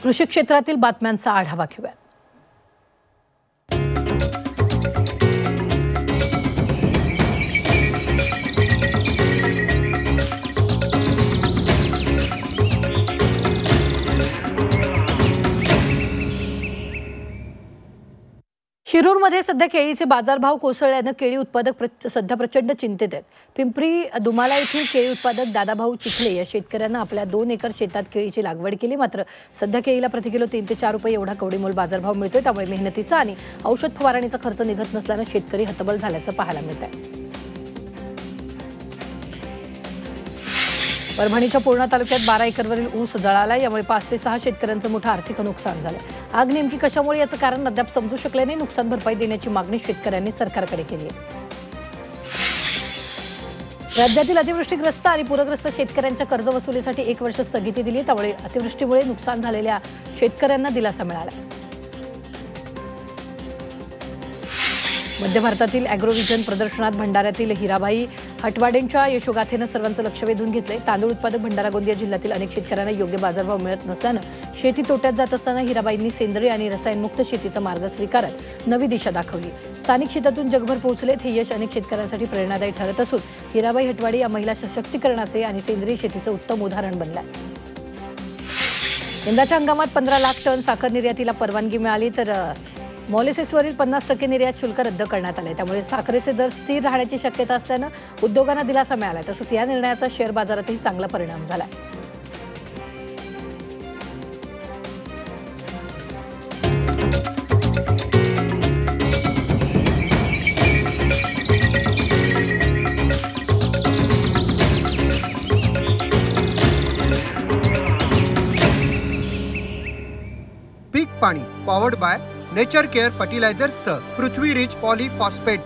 कृषी क्षेत्रातील बातम्यांचा आढावा घेऊया। शिरूरमध्ये सध्या केळीचे बाजारभाव कोसळल्याने केळी उत्पादक सध्या प्रचंड चिंतेत आहेत। पिंपरी दुमाला येथील केळी उत्पादक दादाभाऊ चिखले या शेतकऱ्यांना आपल्या 2 एकर शेतात केळीची लागवड केली, मात्र सध्या केळीला प्रति किलो 3 ते 4 रुपये एवढा कवडीमोल बाजारभाव मिळतोय। त्यामुळे मेहनतीचा आणि औषध फवारणीचा खर्च निघत नसल्याने शेतकरी हतबल झाल्याचं पाहायला मिळत आहे। परभणीच्या पूर्णा तालुक्यात 12 एकरवरील ऊस जळाला, यामुळे 5 ते 6 शेतकऱ्यांचं मोठं आर्थिक नुकसान झालं। आग नेमकी कशामुळे याचं कारण अद्याप समजू शकले नाही। नुकसान भरपाई देण्याची मागणी शेतकऱ्यांनी सरकारकडे केली आहे। राज्यातील अतिवृष्टीग्रस्त आणि पूरग्रस्त शेतकऱ्यांच्या कर्ज वसुलीसाठी 1 वर्ष स्थगिती दिली, त्यामुळे अतिवृष्टीमुळे नुकसान झालेल्या शेतकऱ्यांना दिलासा मिळाला। मध्य भारतातील ॲग्रोव्हिजन प्रदर्शनात भंडाऱ्यातील हिराबाई हटवाडेंच्या यशोगाथेनं सर्वांचं लक्ष वेधून घेतलंय। तांदूळ उत्पादक भंडारा गोंदिया जिल्ह्यातील अनेक शेतकऱ्यांना योग्य बाजारभाव मिळत नसल्यानं शेती तोट्यात जात असताना हिराबाईंनी सेंद्रिय आणि रसायनमुक्त शेतीचा मार्ग स्वीकारत नवी दिशा दाखवली। स्थानिक शेतातून जगभर पोहोचलेत हे यश अनेक शेतकऱ्यांसाठी प्रेरणादायी ठरत असून हिराबाई हटवाडे या महिला सशक्तीकरणाचे आणि सेंद्रिय शेतीचं उत्तम उदाहरण बनलंय। यंदाच्या हंगामात 15 लाख टन साखर निर्यातीला परवानगी मिळाली, तर मॉलिसेसवरील 50% निर्यात शुल्क रद्द करण्यात आले। त्यामुळे साखरेचे दर स्थिर राहण्याची शक्यता असल्यानं उद्योगांना दिलासा मिळाला। तसंच या निर्णयाचा शेअर बाजारातही चांगला परिणाम झाला। पीक पाणी powered by nature care fertilisers Prithvi rich poly phosphate.